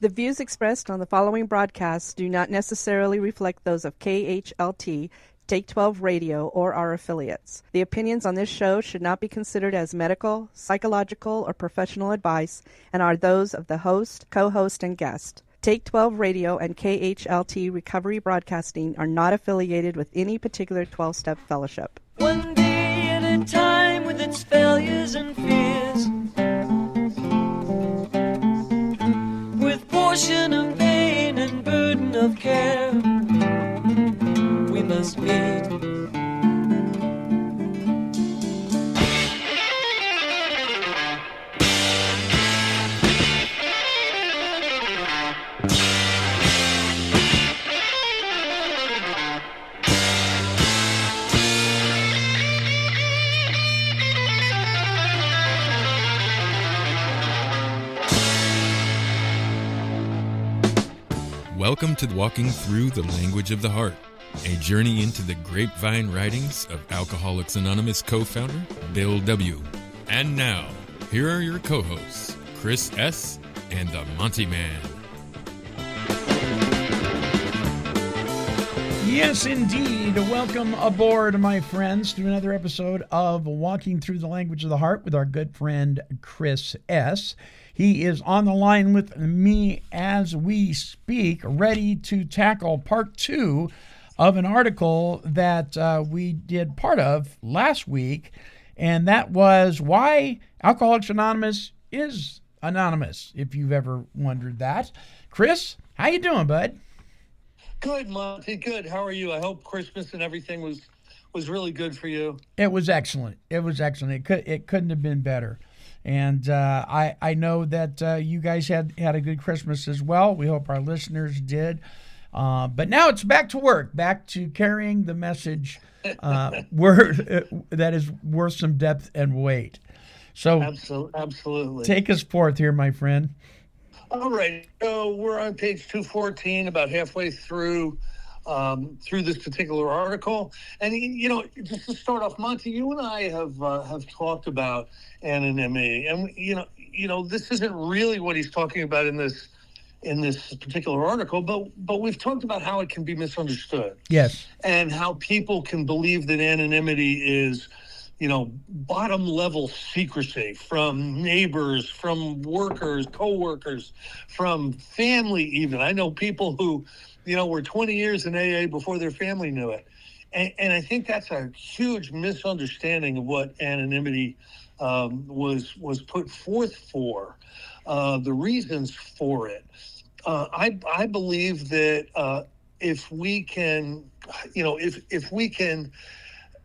The views expressed on the following broadcasts do not necessarily reflect those of KHLT, Take 12 Radio, or our affiliates. The opinions on this show should not be considered as medical, psychological, or professional advice and are those of the host, co-host, and guest. Take 12 Radio and KHLT Recovery Broadcasting are not affiliated with any particular 12-step fellowship. One day at a time with its failures and fears, with portion of pain and burden of care, we must meet. Welcome to Walking Through the Language of the Heart, a journey into the Grapevine writings of Alcoholics Anonymous co-founder Bill W. And now, here are your co-hosts, Chris S. and the Monty'man. Yes, indeed. Welcome aboard, my friends, to another episode of Walking Through the Language of the Heart with our good friend Chris S. He is on the line with me as we speak, ready to tackle part 2 of an article that we did part of last week, and that was why Alcoholics Anonymous is anonymous, if you've ever wondered that. Chris, how you doing, bud? Good, Monty. Good. How are you? I hope Christmas and everything was really good for you. It was excellent. It was excellent. It couldn't have been better. And I know that you guys had a good Christmas as well. We hope our listeners did. But now it's back to work, back to carrying the message that is worth some depth and weight. So absolutely. Take us forth here, my friend. All right. So we're on page 214, about halfway through this particular article. And, you know, just to start off, Monty, you and I have talked about anonymity. And, you know, this isn't really what he's talking about in this particular article, but we've talked about how it can be misunderstood. Yes. And how people can believe that anonymity is, you know, bottom level secrecy from neighbors, from workers, co-workers, from family even. I know people who, you know, were 20 years in AA before their family knew it. And I think that's a huge misunderstanding of what anonymity was put forth for, the reasons for it. I believe that if we can, you know, if we can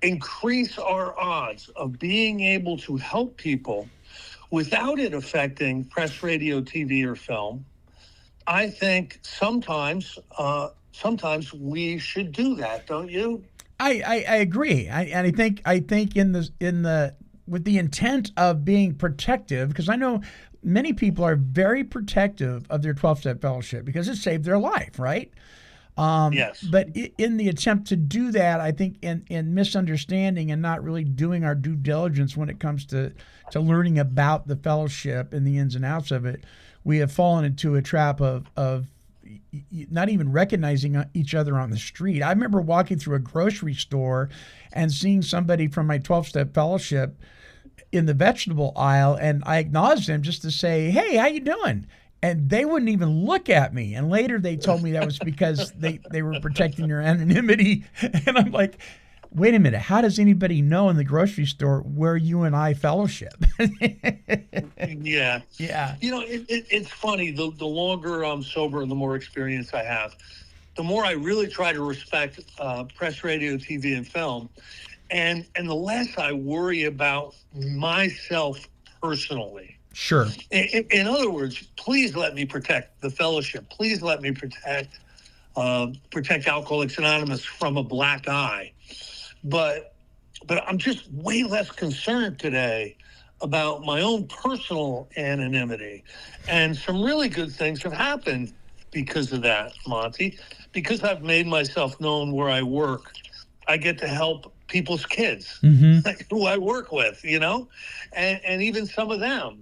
increase our odds of being able to help people without it affecting press, radio, TV, or film, I think sometimes we should do that, don't you? I agree. I think in the with the intent of being protective, because I know many people are very protective of their 12-step fellowship because it saved their life, right? Yes. But in the attempt to do that, I think in misunderstanding and not really doing our due diligence when it comes to learning about the fellowship and the ins and outs of it, we have fallen into a trap of not even recognizing each other on the street. I remember walking through a grocery store and seeing somebody from my 12-step fellowship in the vegetable aisle, and I acknowledged them just to say, "Hey, how you doing?" And they wouldn't even look at me. And later they told me that was because they were protecting their anonymity. And I'm like, wait a minute, how does anybody know in the grocery store where you and I fellowship? Yeah. Yeah. You know, it's funny. The longer I'm sober and the more experience I have, the more I really try to respect press, radio, TV, and film. And the less I worry about myself personally. Sure. In other words, please let me protect the fellowship. Please let me protect Alcoholics Anonymous from a black eye. But I'm just way less concerned today about my own personal anonymity. And some really good things have happened because of that, Monty. Because I've made myself known where I work, I get to help people's kids who I work with, you know, and even some of them.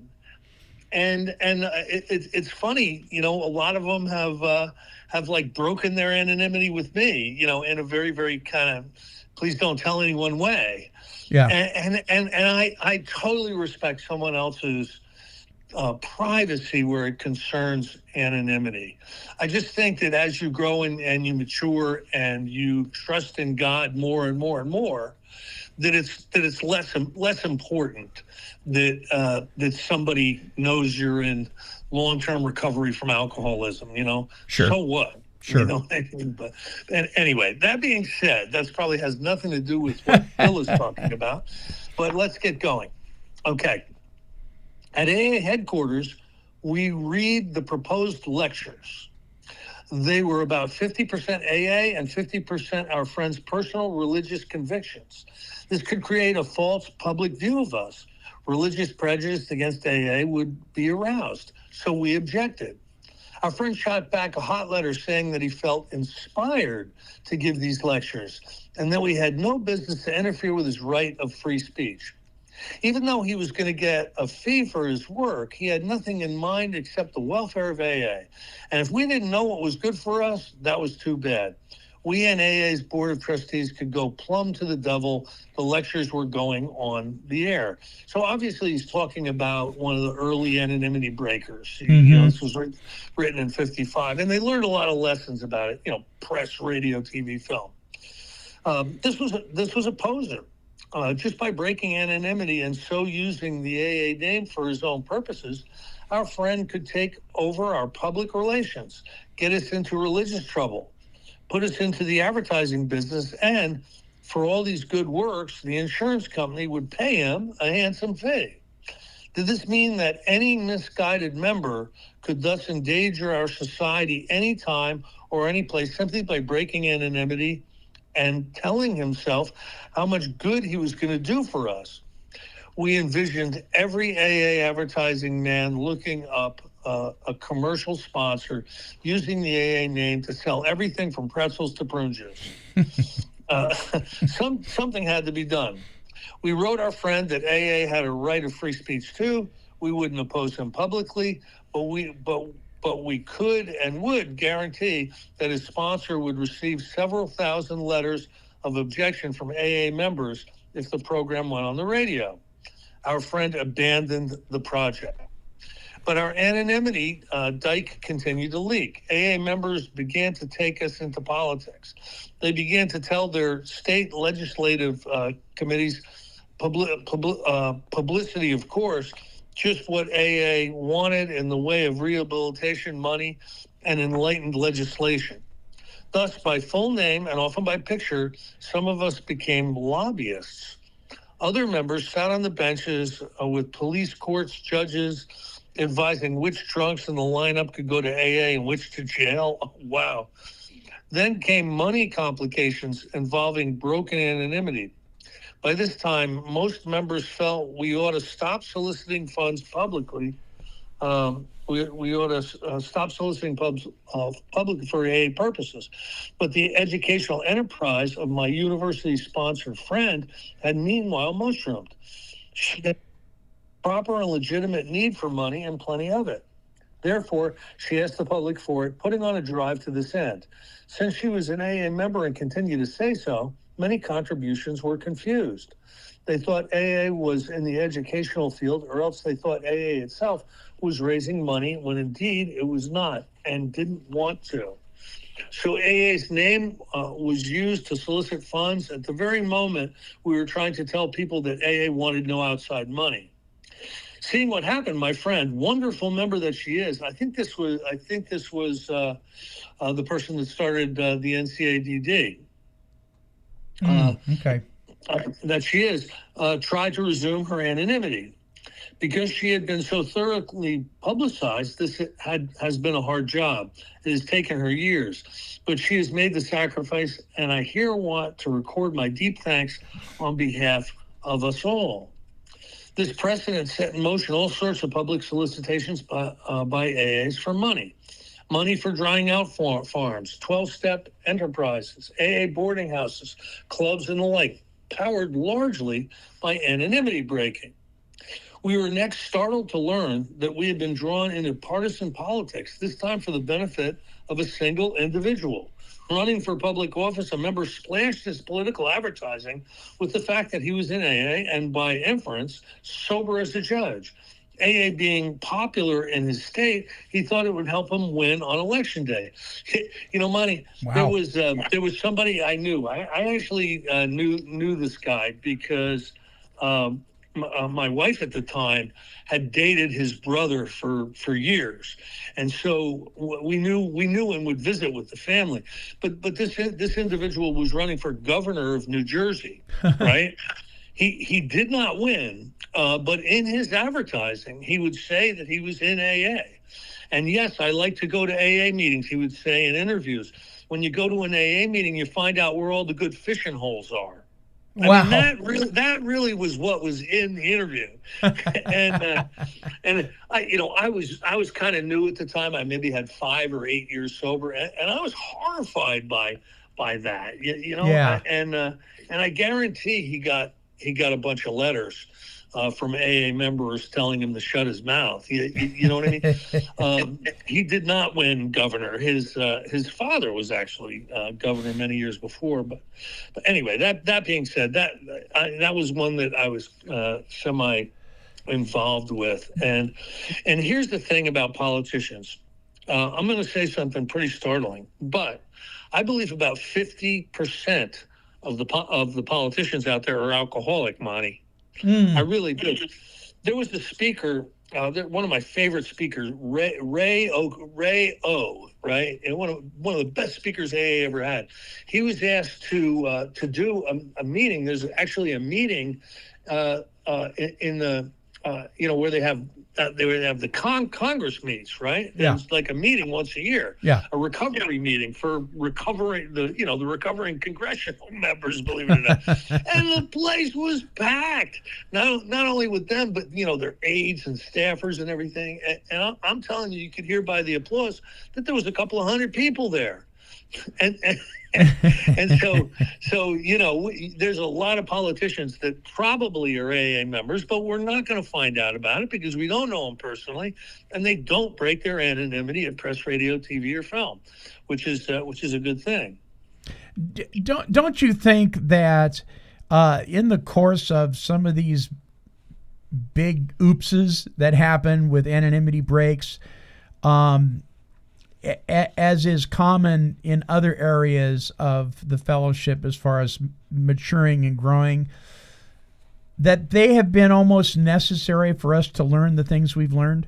It's funny, a lot of them have like broken their anonymity with me, in a very, very kind of please don't tell anyone way. Yeah. And I totally respect someone else's privacy where it concerns anonymity. I just think that as you grow and you mature and you trust in God more and more and more, that it's less important that somebody knows you're in long-term recovery from alcoholism. Sure. So what? Sure. But and anyway, that being said, that probably has nothing to do with what Bill is talking about. But let's get going. Okay. At AA headquarters, we read the proposed lectures. They were about 50% AA and 50% our friends' personal religious convictions. This could create a false public view of us. Religious prejudice against AA would be aroused, so we objected. Our friend shot back a hot letter saying that he felt inspired to give these lectures and that we had no business to interfere with his right of free speech. Even though he was going to get a fee for his work, he had nothing in mind except the welfare of AA. And if we didn't know what was good for us, that was too bad. We and AA's board of trustees could go plumb to the devil. The lectures were going on the air. So obviously he's talking about one of the early anonymity breakers. Mm-hmm. This was written in 55, and they learned a lot of lessons about it, press, radio, TV, film. This was a poser. Just by breaking anonymity and so using the AA name for his own purposes, our friend could take over our public relations, get us into religious trouble, put us into the advertising business, and for all these good works, the insurance company would pay him a handsome fee. Did this mean that any misguided member could thus endanger our society anytime or any place simply by breaking anonymity and telling himself how much good he was going to do for us? We envisioned every AA advertising man looking up a commercial sponsor using the AA name to sell everything from pretzels to prune juice. Something had to be done. We wrote our friend that AA had a right of free speech too. We wouldn't oppose him publicly, but we could and would guarantee that his sponsor would receive several thousand letters of objection from AA members if the program went on the radio. Our friend abandoned the project. But our anonymity dike continued to leak. AA members began to take us into politics. They began to tell their state legislative committees, publicity, of course, just what AA wanted in the way of rehabilitation money and enlightened legislation. Thus, by full name and often by picture, some of us became lobbyists. Other members sat on the benches with police courts, judges, advising which drunks in the lineup could go to AA and which to jail. Oh, wow. Then came money complications involving broken anonymity. By this time, most members felt we ought to stop soliciting funds publicly. We ought to stop soliciting publicly for AA purposes. But the educational enterprise of my university-sponsored friend had meanwhile mushroomed. She had proper and legitimate need for money and plenty of it. Therefore, she asked the public for it, putting on a drive to this end. Since she was an AA member and continued to say so, many contributions were confused. They thought AA was in the educational field, or else they thought AA itself was raising money when indeed it was not and didn't want to. So AA's name was used to solicit funds at the very moment we were trying to tell people that AA wanted no outside money. Seeing what happened, my friend, wonderful member that she is, I think this was the person that started the NCADD. Okay. That she is, tried to resume her anonymity. Because she had been so thoroughly publicized, this has been a hard job. It has taken her years, but she has made the sacrifice, and I here want to record my deep thanks on behalf of us all. This precedent set in motion all sorts of public solicitations by AAs for money. Money for drying out farms, 12-step enterprises, AA boarding houses, clubs, and the like, powered largely by anonymity breaking. We were next startled to learn that we had been drawn into partisan politics, this time for the benefit of a single individual. Running for public office, a member splashed his political advertising with the fact that he was in AA and, by inference, sober as a judge. AA being popular in his state, he thought it would help him win on election day. You know, Monty, Wow. there was somebody I knew. I actually knew this guy because my wife at the time had dated his brother for years, and so we knew and would visit with the family. But this individual was running for governor of New Jersey, right? He did not win, but in his advertising, he would say that he was in AA. And yes, I like to go to AA meetings, he would say in interviews. When you go to an AA meeting, you find out where all the good fishing holes are. Wow. I mean, that really was what was in the interview. and I was kind of new at the time. I maybe had 5 or 8 years sober, and I was horrified by that. Yeah. And I guarantee he got a bunch of letters from AA members telling him to shut his mouth. You know what I mean? He did not win governor. His father was actually governor many years before. But anyway, that being said, that was one that I was semi involved with. And here's the thing about politicians. I'm going to say something pretty startling, but I believe about 50% of the politicians out there are alcoholic, Monty. I really do. There was the speaker, one of my favorite speakers, Ray O, right? And one of the best speakers AA ever had. He was asked to do a meeting. There's actually a meeting in the where they have the Congress meets, right? Yeah. It's like a meeting once a year. Yeah. A recovery meeting for the recovering congressional members, believe it or not. And the place was packed. Not only with them, but their aides and staffers and everything. And I'm telling you, you could hear by the applause that there was a couple of hundred people there. And so there's a lot of politicians that probably are AA members, but we're not going to find out about it because we don't know them personally, and they don't break their anonymity at press, radio, TV, or film, which is a good thing. Don't you think that in the course of some of these big oopses that happen with anonymity breaks, as is common in other areas of the fellowship as far as maturing and growing, that they have been almost necessary for us to learn the things we've learned?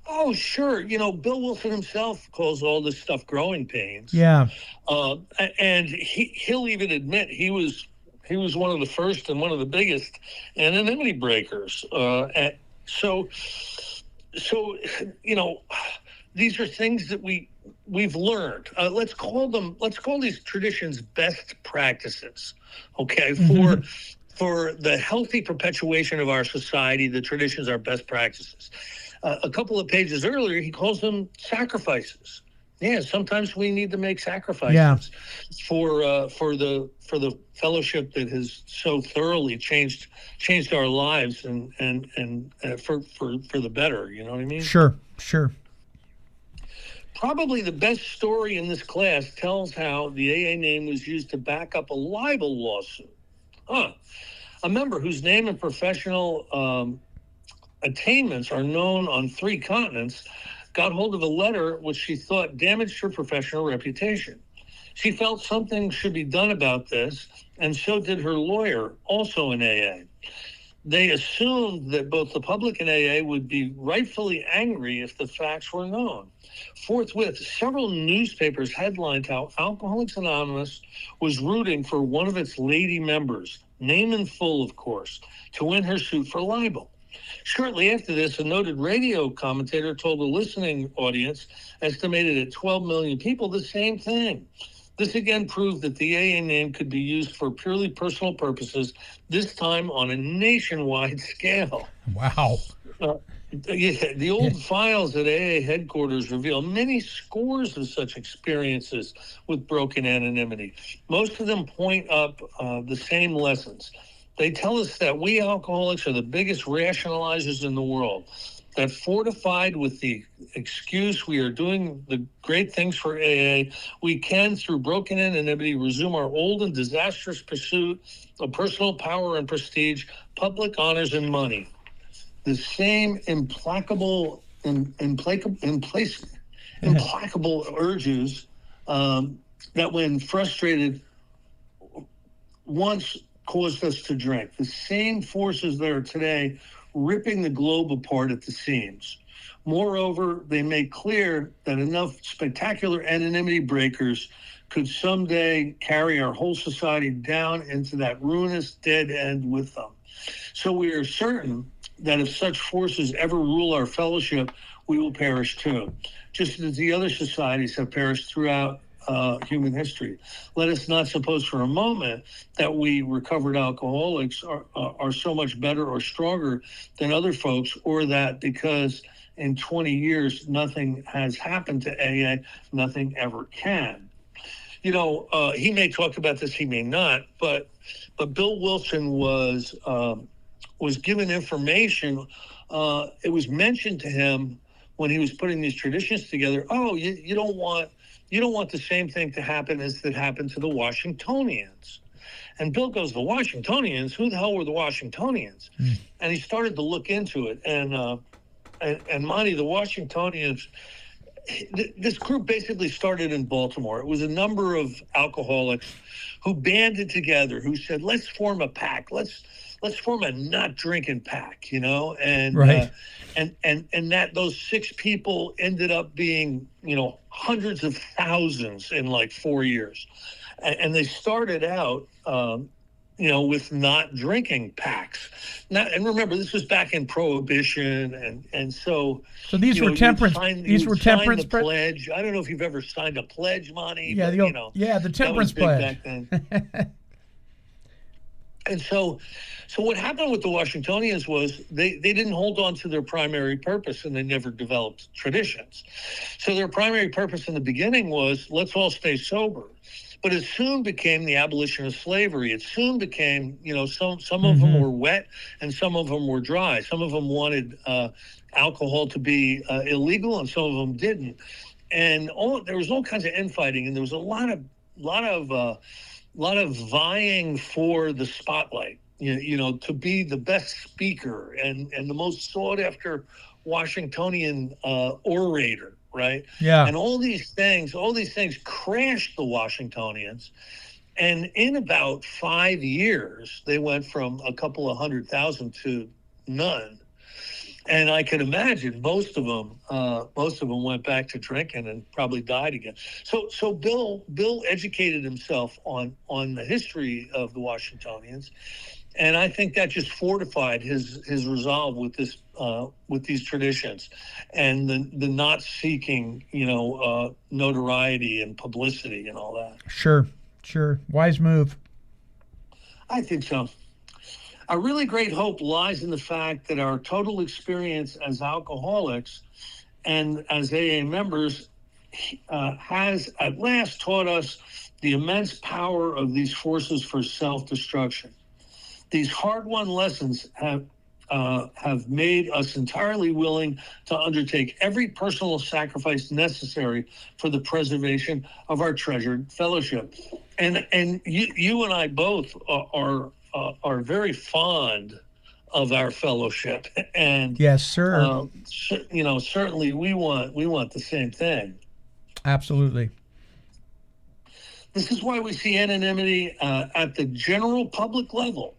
Oh, sure. Bill Wilson himself calls all this stuff growing pains. Yeah. And he'll even admit he was one of the first and one of the biggest anonymity breakers. So these are things that we've learned. Let's call these traditions best practices. Okay, for the healthy perpetuation of our society, the traditions are best practices. A couple of pages earlier, he calls them sacrifices. Yeah, sometimes we need to make sacrifices for the fellowship that has so thoroughly changed our lives and for the better. You know what I mean? Sure. Probably the best story in this class tells how the AA name was used to back up a libel lawsuit. A member whose name and professional attainments are known on 3 continents got hold of a letter which she thought damaged her professional reputation. She felt something should be done about this, and so did her lawyer, also in AA. They assumed that both the public and AA would be rightfully angry if the facts were known. Forthwith, several newspapers headlined how Alcoholics Anonymous was rooting for one of its lady members, name in full, of course, to win her suit for libel. Shortly after this, a noted radio commentator told a listening audience, estimated at 12 million people, the same thing. This again proved that the AA name could be used for purely personal purposes, this time on a nationwide scale. Wow. The old files at AA headquarters reveal many scores of such experiences with broken anonymity. Most of them point up the same lessons. They tell us that we alcoholics are the biggest rationalizers in the world, that fortified with the excuse we are doing the great things for AA, we can, through broken anonymity, resume our old and disastrous pursuit of personal power and prestige, public honors and money. The same implacable urges that, when frustrated, once caused us to drink. The same forces that are today ripping the globe apart at the seams. Moreover, they make clear that enough spectacular anonymity breakers could someday carry our whole society down into that ruinous dead end with them. So we are certain that if such forces ever rule our fellowship, we will perish too, just as the other societies have perished throughout human history. Let us not suppose for a moment that we recovered alcoholics are so much better or stronger than other folks, or that because in 20 years nothing has happened to AA, nothing ever can. You know, he may talk about this, he may not, but Bill Wilson was given information. It was mentioned to him when he was putting these traditions together. Oh, you don't want the same thing to happen as that happened to the Washingtonians. And Bill goes, the Washingtonians? Who the hell were the Washingtonians? And he started to look into it. And Monty, the Washingtonians, this group basically started in Baltimore. It was a number of alcoholics who banded together, who said, let's form a pack. Let's form a not drinking pack, you know? And right. And that those 6 people ended up being, you know, hundreds of thousands in like 4 years. And they started out, you know, with not drinking packs. And remember, this was back in Prohibition, and so these were temperance. These were temperance pledge. I don't know if you've ever signed a pledge, Monty. Yeah, but, the temperance pledge. Back then. And so what happened with the Washingtonians was they didn't hold on to their primary purpose, and they never developed traditions. So their primary purpose in the beginning was, let's all stay sober. But it soon became the abolition of slavery. It soon became, you know, some of them were wet and some of them were dry. Some of them wanted alcohol to be illegal, and some of them didn't. And there was all kinds of infighting, and there was a lot of vying for the spotlight. You know, to be the best speaker and the most sought after Washingtonian orator. Right. Yeah. And all these things crashed the Washingtonians. And in about 5 years, they went from a couple of 100,000 to none. And I can imagine most of them went back to drinking and probably died again. So Bill educated himself on the history of the Washingtonians. And I think that just fortified his resolve with these traditions, and the not seeking, you know, notoriety and publicity and all that. Sure. Wise move. I think so. A really great hope lies in the fact that our total experience as alcoholics and as AA members has at last taught us the immense power of these forces for self-destruction. These hard-won lessons have made us entirely willing to undertake every personal sacrifice necessary for the preservation of our treasured fellowship. And you and I both are very fond of our fellowship. And yes, sir. You know, certainly we want the same thing. Absolutely. This is why we see anonymity at the general public level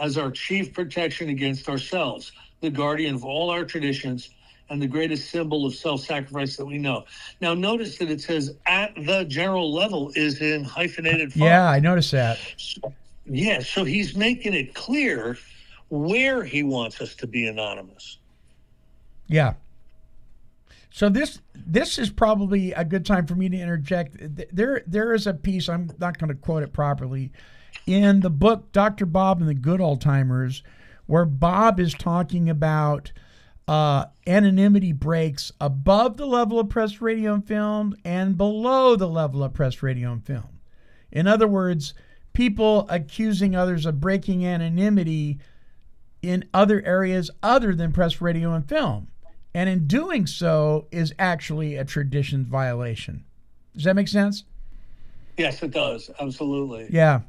as our chief protection against ourselves, the guardian of all our traditions, and the greatest symbol of self-sacrifice that we know. Now, notice that it says at the general level is in hyphenated font. Yeah, I noticed that. So he's making it clear where he wants us to be anonymous. Yeah. So this is probably a good time for me to interject. There is a piece, I'm not going to quote it properly, in the book Dr. Bob and the Good Old-Timers, where Bob is talking about anonymity breaks above the level of press, radio, and film and below the level of press, radio, and film. In other words, people accusing others of breaking anonymity in other areas other than press, radio, and film. And in doing so is actually a tradition violation. Does that make sense? Yes, it does. Absolutely. Yeah.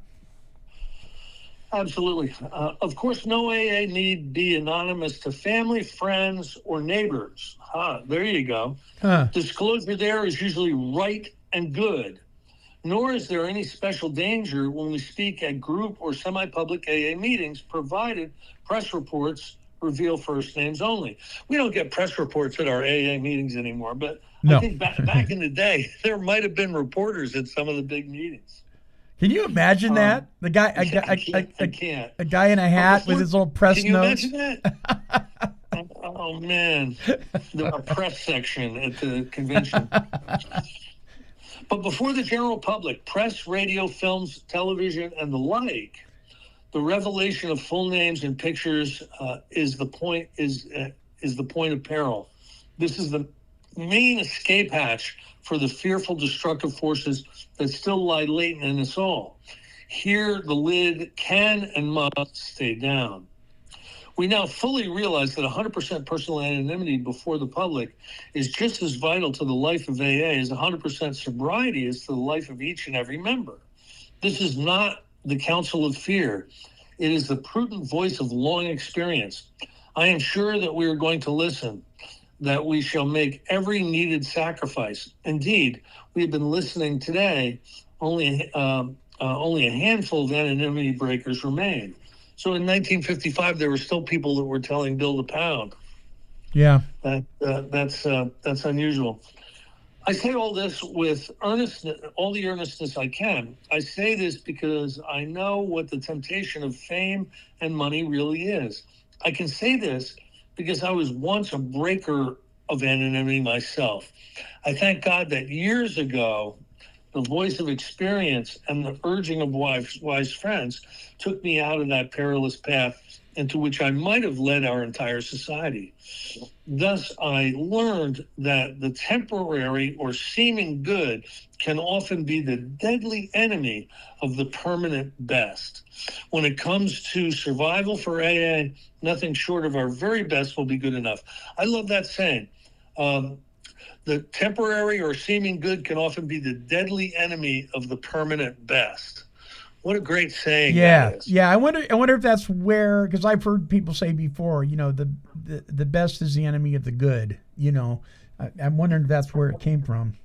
Absolutely. Of course, no AA need be anonymous to family, friends, or neighbors. There you go. Disclosure there is usually right and good. Nor is there any special danger when we speak at group or semi-public AA meetings, provided press reports reveal first names only. We don't get press reports at our AA meetings anymore, but No. I think back in the day, there might have been reporters at some of the big meetings. Can you imagine that? The guy, I can't. a guy in a hat with his little press notes. Can you imagine that? Oh man, the press section at the convention. But before the general public, press, radio, films, television, and the like, the revelation of full names and pictures is the point of peril. This is the main escape hatch for the fearful, destructive forces that still lie latent in us all. Here, the lid can and must stay down. We now fully realize that 100% personal anonymity before the public is just as vital to the life of AA as 100% sobriety is to the life of each and every member. This is not the counsel of fear. It is the prudent voice of long experience. I am sure that we are going to listen, that we shall make every needed sacrifice. Indeed, we have been listening today. Only a handful of anonymity breakers remain. So in 1955, there were still people that were telling Bill to pound. Yeah, that's unusual. I say all this with earnestness, all the earnestness I can. I say this because I know what the temptation of fame and money really is. I can say this because I was once a breaker of anonymity myself. I thank God that years ago, the voice of experience and the urging of wise friends took me out of that perilous path into which I might have led our entire society. Thus, I learned that the temporary or seeming good can often be the deadly enemy of the permanent best. When it comes to survival for AA, nothing short of our very best will be good enough. I love that saying. The temporary or seeming good can often be the deadly enemy of the permanent best. What a great saying that is. Yeah. I wonder if that's where, because I've heard people say before, the best is the enemy of the good. I'm wondering if that's where it came from.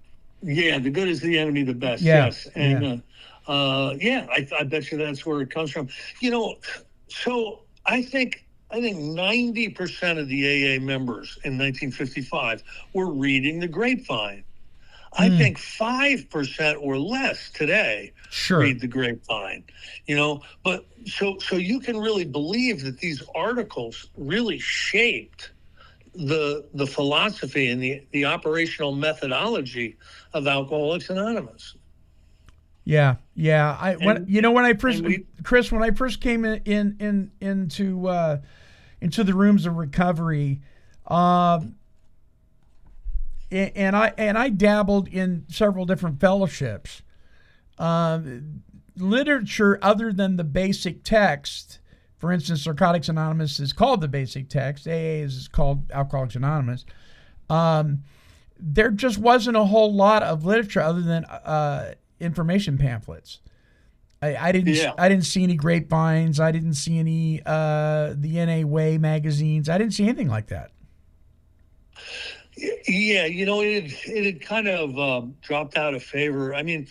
Yeah, the good is the enemy of the best. Yeah. Yes, and I bet you that's where it comes from. So I think 90% of the AA members in 1955 were reading the Grapevine. I think 5% or less today read the Grapevine, but so you can really believe that these articles really shaped the philosophy and the operational methodology of Alcoholics Anonymous. Yeah. When I first came into the rooms of recovery, and I dabbled in several different fellowships. Literature other than the basic text, for instance, Narcotics Anonymous is called the basic text. AA is called Alcoholics Anonymous. There just wasn't a whole lot of literature other than information pamphlets. I didn't see any grapevines. I didn't see any the NA Way magazines. I didn't see anything like that. Yeah, it had kind of dropped out of favor. I mean,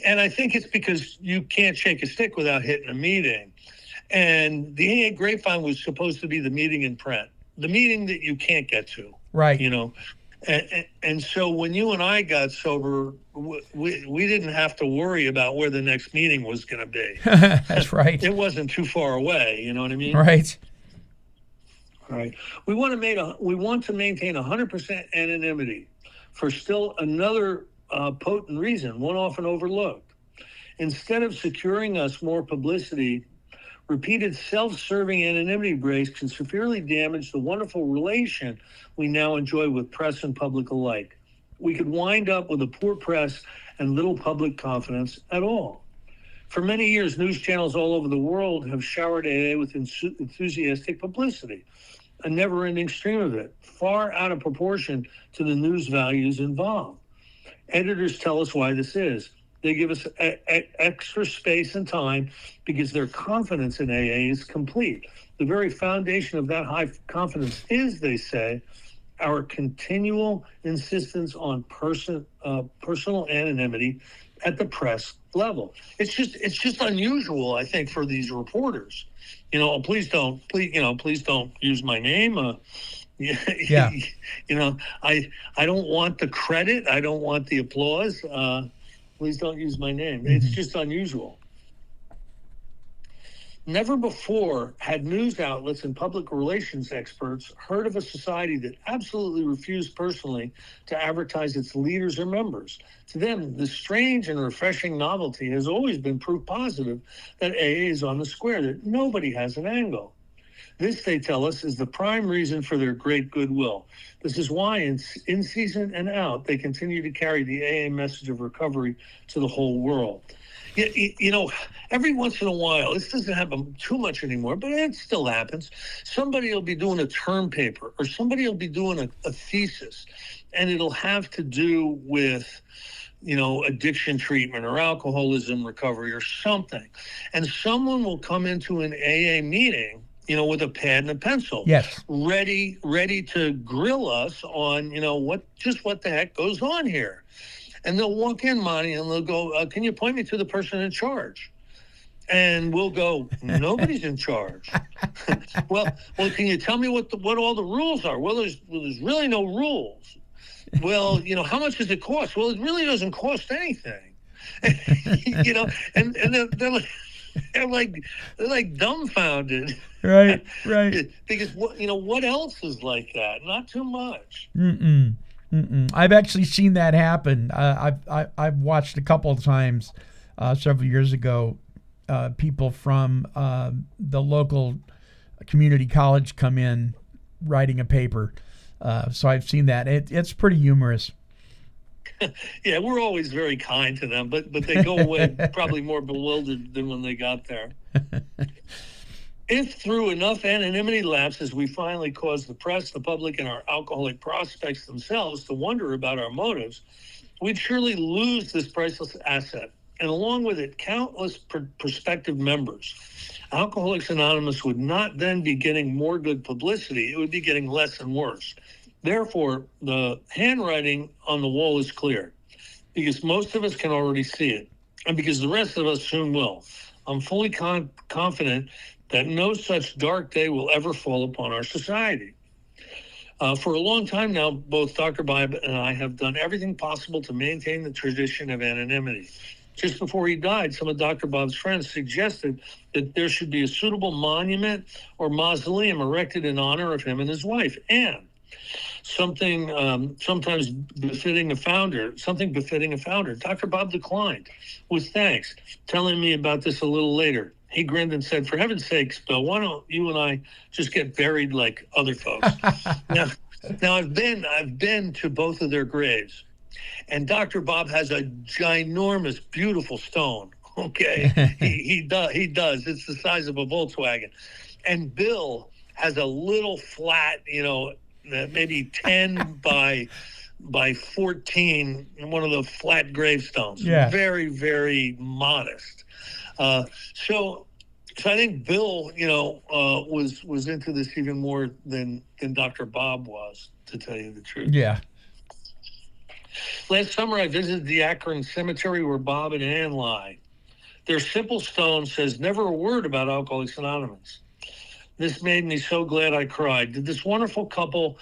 and I think it's because you can't shake a stick without hitting a meeting. And the AA Grapevine was supposed to be the meeting in print, the meeting that you can't get to. Right. And so when you and I got sober, we didn't have to worry about where the next meeting was going to be. That's right. It wasn't too far away. You know what I mean? Right. Right. We want to maintain 100% anonymity for still another potent reason, one often overlooked. Instead of securing us more publicity, repeated self-serving anonymity breaks can severely damage the wonderful relation we now enjoy with press and public alike. We could wind up with a poor press and little public confidence at all. For many years, news channels all over the world have showered AA with enthusiastic publicity, a never-ending stream of it, far out of proportion to the news values involved. Editors tell us why this is. They give us extra space and time because their confidence in AA is complete. The very foundation of that high confidence is, they say, our continual insistence on personal anonymity at the press level. It's just unusual, I think, for these reporters. Please don't use my name. Yeah. I don't want the credit. I don't want the applause. Please don't use my name. It's just unusual. Never before had news outlets and public relations experts heard of a society that absolutely refused personally to advertise its leaders or members. To them, the strange and refreshing novelty has always been proof positive that AA is on the square, that nobody has an angle. This, they tell us, is the prime reason for their great goodwill. This is why in season and out, they continue to carry the AA message of recovery to the whole world. Every once in a while, this doesn't happen too much anymore, but it still happens. Somebody will be doing a term paper, or somebody will be doing a thesis, and it'll have to do with, addiction treatment or alcoholism recovery or something. And someone will come into an AA meeting, with a pad and a pencil, yes, ready to grill us on, what the heck goes on here. And they'll walk in, Monty, and they'll go, can you point me to the person in charge? And we'll go, nobody's in charge. well, can you tell me what all the rules are? Well, there's really no rules. Well, how much does it cost? Well, it really doesn't cost anything. And they're like dumbfounded. Right. Because what else is like that? Not too much. I've actually seen that happen. I've watched a couple of times several years ago. People from the local community college come in writing a paper. So I've seen that. It's pretty humorous. Yeah, we're always very kind to them, but they go away probably more bewildered than when they got there. If through enough anonymity lapses, we finally cause the press, the public, and our alcoholic prospects themselves to wonder about our motives, we'd surely lose this priceless asset. And along with it, countless prospective members. Alcoholics Anonymous would not then be getting more good publicity. It would be getting less and worse. Therefore, the handwriting on the wall is clear because most of us can already see it and because the rest of us soon will. I'm fully confident that no such dark day will ever fall upon our society. For a long time now, both Dr. Bob and I have done everything possible to maintain the tradition of anonymity. Just before he died, some of Dr. Bob's friends suggested that there should be a suitable monument or mausoleum erected in honor of him and his wife, Anne. Something sometimes befitting a founder. Dr. Bob declined with thanks, telling me about this a little later. He grinned and said, "For heaven's sakes, Bill, why don't you and I just get buried like other folks?" Now I've been to both of their graves, and Dr. Bob has a ginormous, beautiful stone. Okay, he does. It's the size of a Volkswagen, and Bill has a little flat, maybe 10 by 14, one of the flat gravestones. Yeah. Very, very modest. So I think Bill, was into this even more than Dr. Bob was, to tell you the truth. Yeah. Last summer, I visited the Akron Cemetery where Bob and Ann lie. Their simple stone says never a word about Alcoholics Anonymous. This made me so glad I cried. Did this wonderful couple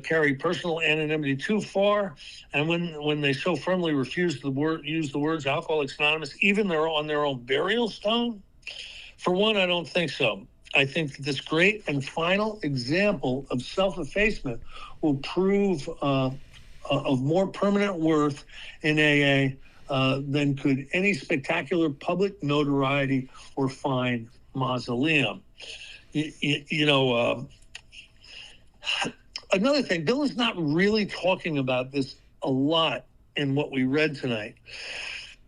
carry personal anonymity too far? And when they so firmly refused to use the words Alcoholics Anonymous, even on their own burial stone? For one, I don't think so. I think that this great and final example of self-effacement will prove of more permanent worth in AA than could any spectacular public notoriety or fine mausoleum. Another thing, Bill is not really talking about this a lot in what we read tonight,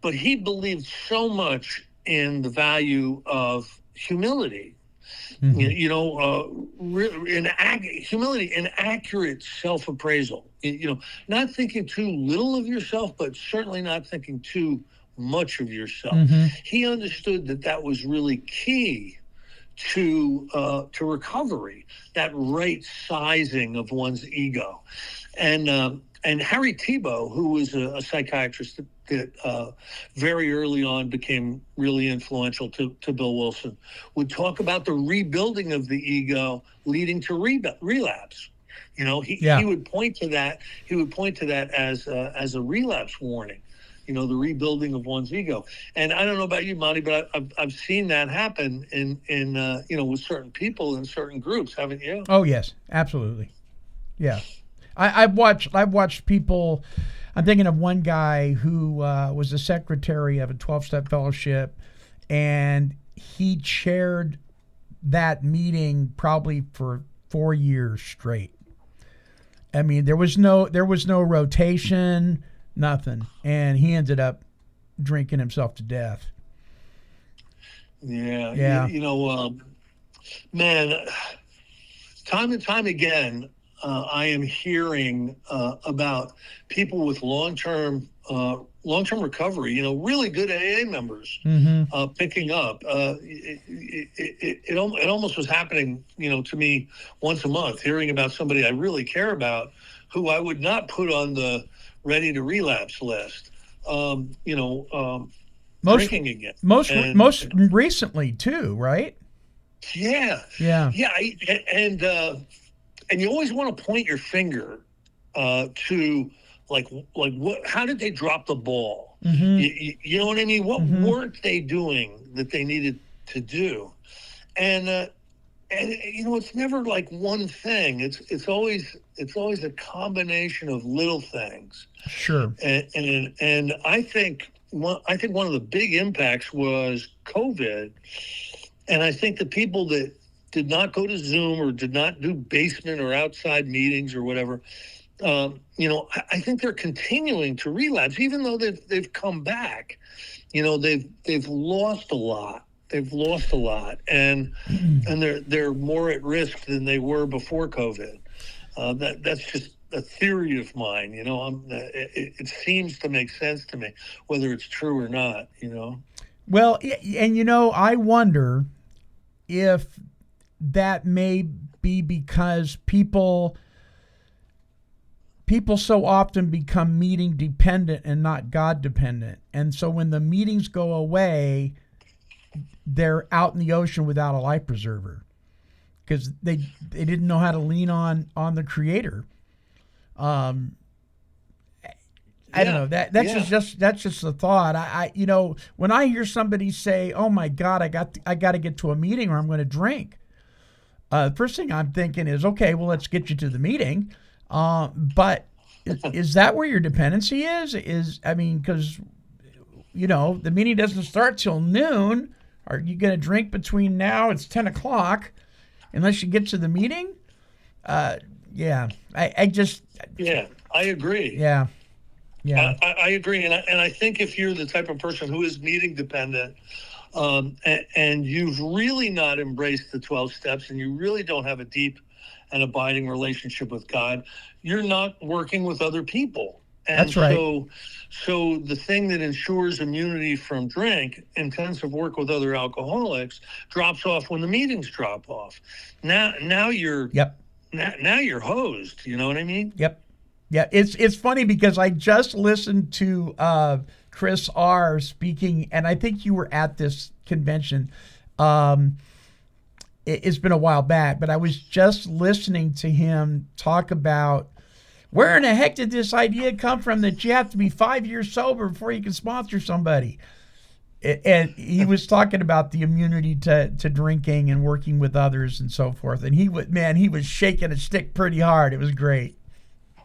but he believed so much in the value of humility. Humility and accurate self-appraisal. Not thinking too little of yourself, but certainly not thinking too much of yourself. He understood that was really key to recovery, that right sizing of one's ego. And Harry Tiebout, who was a psychiatrist that very early on became really influential to Bill Wilson, would talk about the rebuilding of the ego leading to relapse. He would point to that. He would point to that as a relapse warning. The rebuilding of one's ego. And I don't know about you, Monty, but I've seen that happen in with certain people in certain groups, haven't you? Oh yes, absolutely. Yeah, I've watched people. I'm thinking of one guy who was the secretary of a 12-step fellowship, and he chaired that meeting probably for 4 years straight. I mean, there was no rotation. Nothing. And he ended up drinking himself to death. Yeah. Man, time and time again, I am hearing about people with long-term recovery, really good AA members picking up. It almost was happening, to me once a month, hearing about somebody I really care about who I would not put on the ready to relapse list, drinking again. Most recently too, right? Yeah. And you always want to point your finger to like what? How did they drop the ball? You know what I mean? What weren't they doing that they needed to do? And it's never like one thing. It's always a combination of little things. Sure. And I think one of the big impacts was COVID. And I think the people that did not go to Zoom or did not do basement or outside meetings or whatever, I think they're continuing to relapse, even though they've come back. They've lost a lot. They've lost a lot, and they're more at risk than they were before COVID. That's just a theory of mine. It seems to make sense to me, whether it's true or not. Well, and I wonder if that may be because people so often become meeting dependent and not God dependent, and so when the meetings go away, they're out in the ocean without a life preserver because they didn't know how to lean on the Creator. I don't know, that's just a thought. I when I hear somebody say, "Oh my God, I got to get to a meeting or I'm going to drink," first thing I'm thinking is, okay, well, let's get you to the meeting. But is that where your dependency is? Because the meeting doesn't start till noon. Are you going to drink between now? It's 10 o'clock, unless you get to the meeting. I agree. Yeah. I agree, and I think if you're the type of person who is meeting dependent, and you've really not embraced the 12 steps, and you really don't have a deep and abiding relationship with God, you're not working with other people. And that's right. So the thing that ensures immunity from drink, intensive work with other alcoholics, drops off when the meetings drop off. Now you're now you're hosed. You know what I mean? Yep. Yeah. It's funny because I just listened to Chris R. speaking, and I think you were at this convention. It's been a while back, but I was just listening to him talk about where in the heck did this idea come from that you have to be 5 years sober before you can sponsor somebody? And he was talking about the immunity to drinking and working with others and so forth. And he was shaking a stick pretty hard. It was great.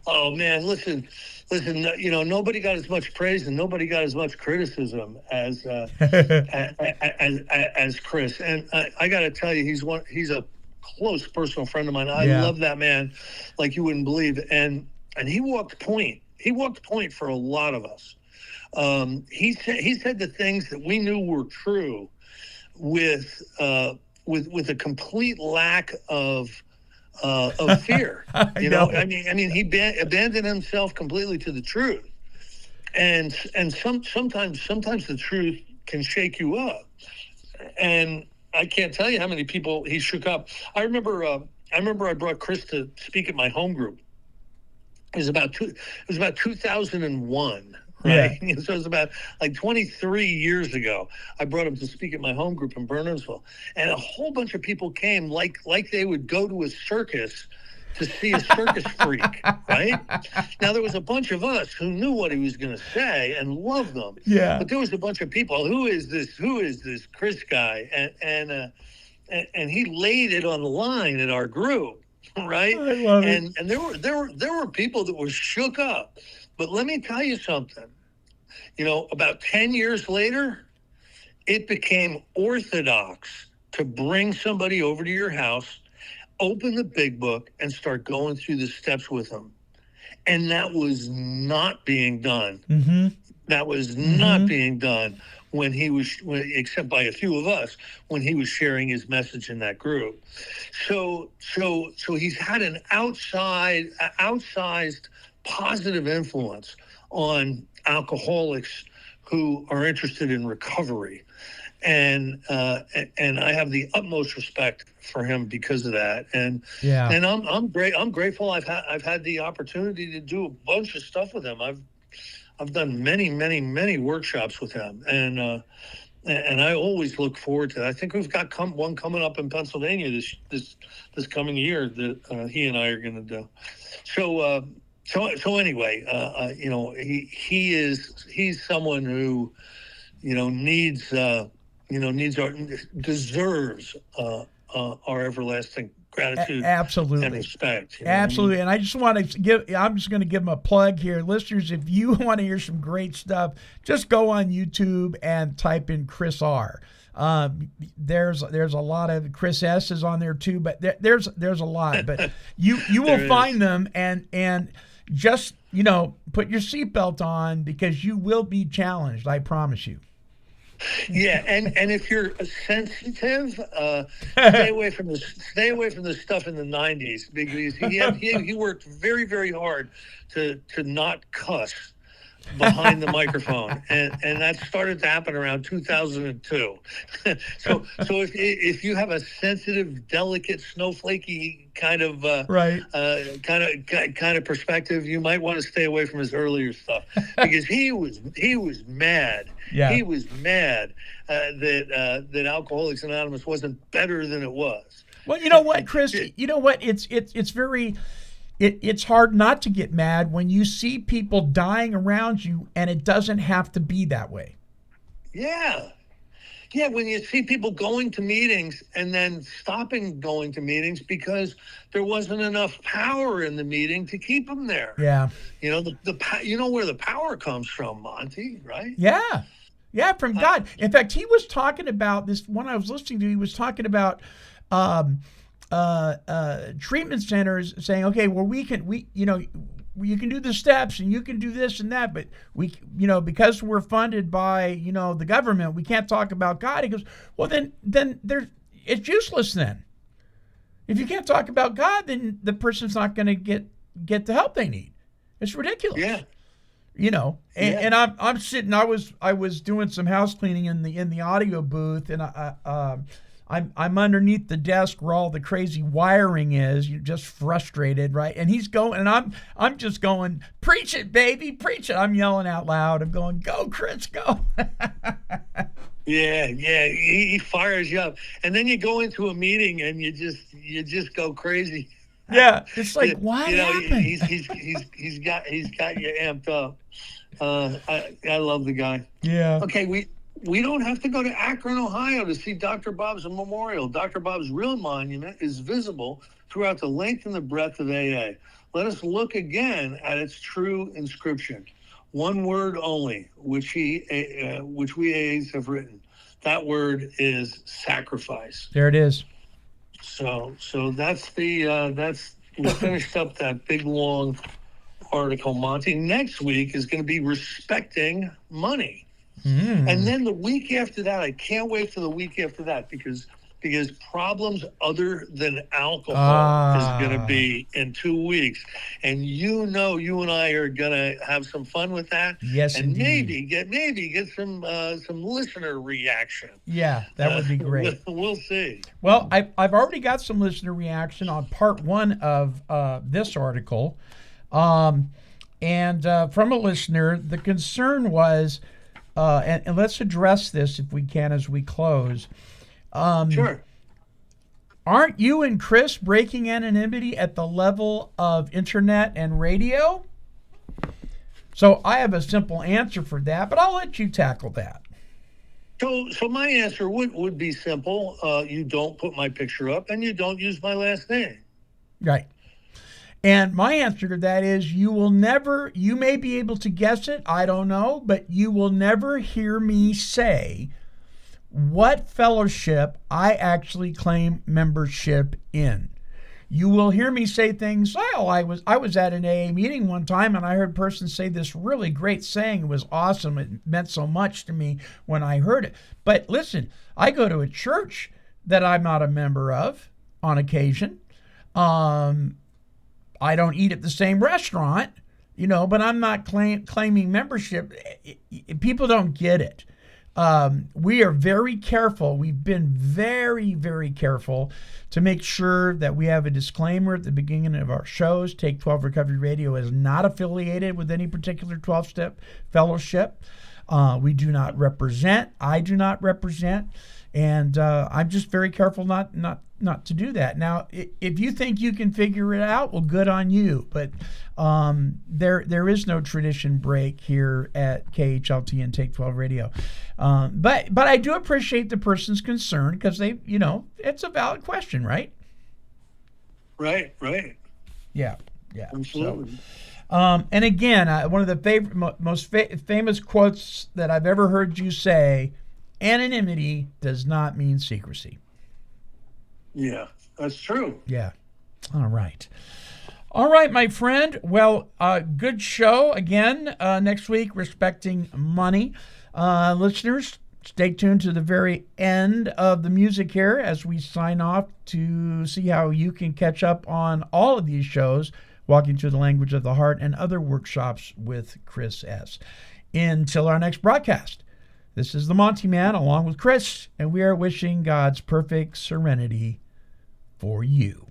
Oh man, listen, nobody got as much praise and nobody got as much criticism as as Chris. And I got to tell you, he's a close personal friend of mine. I love that man like you wouldn't believe. And he walked point. He walked point for a lot of us. He said the things that we knew were true with a complete lack of fear. You know, I mean, he abandoned himself completely to the truth, and sometimes the truth can shake you up. And I can't tell you how many people he shook up. I remember I brought Chris to speak at my home group. It was about 2001. Right. Yeah. So it was about like 23 years ago. I brought him to speak at my home group in Bernardsville. And a whole bunch of people came like they would go to a circus to see a circus freak, right? Now, there was a bunch of us who knew what he was going to say and loved them. Yeah. But there was a bunch of people, who is this Chris guy? And he laid it on the line in our group, right? I love it. And there were people that were shook up. But let me tell you something. You know, about 10 years later, it became orthodox to bring somebody over to your house, open the big book, and start going through the steps with them. And that was not being done. Mm-hmm. That was not being done except by a few of us, when he was sharing his message in that group. So he's had an outsized positive influence on alcoholics who are interested in recovery, and I have the utmost respect for him because of that. And I'm grateful. I've had the opportunity to do a bunch of stuff with him. I've done many workshops with him, and I always look forward to that. I think we've got one coming up in Pennsylvania this coming year that he and I are going to do. So anyway, you know, he's someone who, you know, deserves our everlasting gratitude, absolutely, and respect. Absolutely. And I just want to I'm just going to give him a plug here. Listeners, if you want to hear some great stuff, just go on YouTube and type in Chris R. There's a lot of Chris S is on there too, but there's a lot, but you will find them, and just, you know, put your seatbelt on, because you will be challenged. I promise you. Yeah, and if you're sensitive, stay away from the stuff in the 90s, because he worked very, very hard to not cuss behind the microphone, and that started to happen around 2002. so if you have a sensitive, delicate, snowflakey kind of perspective, you might want to stay away from his earlier stuff, because he was mad. Yeah. He was mad that Alcoholics Anonymous wasn't better than it was. Well, you know what, Chris? You know what? It's hard not to get mad when you see people dying around you, and it doesn't have to be that way. Yeah. Yeah, when you see people going to meetings and then stopping going to meetings because there wasn't enough power in the meeting to keep them there. Yeah. You know, you know where the power comes from, Monty, right? Yeah. Yeah, from God. In fact, he was talking about this one I was listening to. He was talking about treatment centers saying, okay, well, you can do the steps and you can do this and that, but because we're funded by, the government, we can't talk about God. He goes, well, then it's useless then. If you can't talk about God, then the person's not going to get the help they need. It's ridiculous. Yeah. And I'm sitting, I was doing some house cleaning in the audio booth, and I'm underneath the desk where all the crazy wiring is. You're just frustrated, right? And he's going, and I'm just going, preach it, baby, preach it. I'm yelling out loud. I'm going, go, Chris, go. Yeah. He fires you up, and then you go into a meeting and you just go crazy. Yeah, it's like, what happened? He's got you amped up. I love the guy. Yeah. Okay, we don't have to go to Akron, Ohio to see Dr. Bob's memorial. Dr. Bob's real monument is visible throughout the length and the breadth of AA. Let us look again at its true inscription. One word only, which we AAs have written. That word is sacrifice. There it is. So that's we finished up that big long article, Monty. Next week is going to be respecting money. Mm. And then the week after that, I can't wait for the week after that because problems other than alcohol is going to be in 2 weeks. And you and I are going to have some fun with that. Yes, and indeed. maybe get some listener reaction. Yeah, that would be great. We'll see. Well, I've already got some listener reaction on part 1 of this article. And from a listener, the concern was, and let's address this if we can as we close. Sure. Aren't you and Chris breaking anonymity at the level of internet and radio? So I have a simple answer for that, but I'll let you tackle that. So my answer would be simple. You don't put my picture up and you don't use my last name. Right. And my answer to that is you may be able to guess it, I don't know, but you will never hear me say what fellowship I actually claim membership in. You will hear me say things, well, I was at an AA meeting one time and I heard a person say this really great saying. It was awesome. It meant so much to me when I heard it. But listen, I go to a church that I'm not a member of on occasion. I don't eat at the same restaurant, but I'm not claiming membership. People don't get it. We are very careful. We've been very, very careful to make sure that we have a disclaimer at the beginning of our shows. Take 12 Recovery Radio is not affiliated with any particular 12-step fellowship. We do not represent. I do not represent. And I'm just very careful not to do that. Now, if you think you can figure it out, well, good on you. But there is no tradition break here at KHLT and Take 12 Radio. But I do appreciate the person's concern because it's a valid question, right? Right. Yeah. Absolutely. So, and again, one of the most famous quotes that I've ever heard you say: anonymity does not mean secrecy. Yeah, that's true. Yeah. All right, my friend. Well, good show again next week, respecting money. Listeners, stay tuned to the very end of the music here as we sign off to see how you can catch up on all of these shows, Walking Through the Language of the Heart, and other workshops with Chris S. Until our next broadcast, this is the Monty'man along with Chris, and we are wishing God's perfect serenity for you.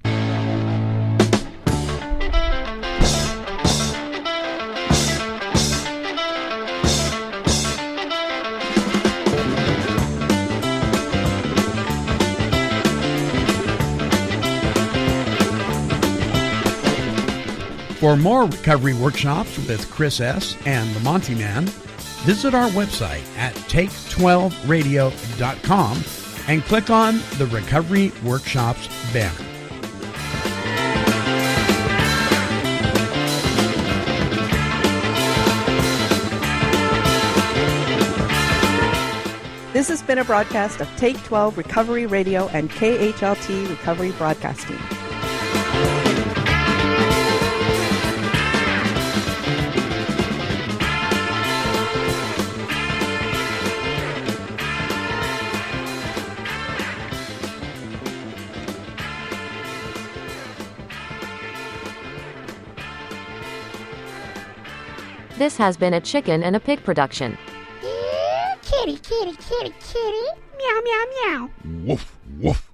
For more recovery workshops with Chris S. and the Monty'man, visit our website at take12radio.com and click on the Recovery Workshops banner. This has been a broadcast of Take 12 Recovery Radio and KHLT Recovery Broadcasting. This has been a Chicken and a Pig production. Kitty, kitty, kitty, kitty. Meow, meow, meow. Woof, woof.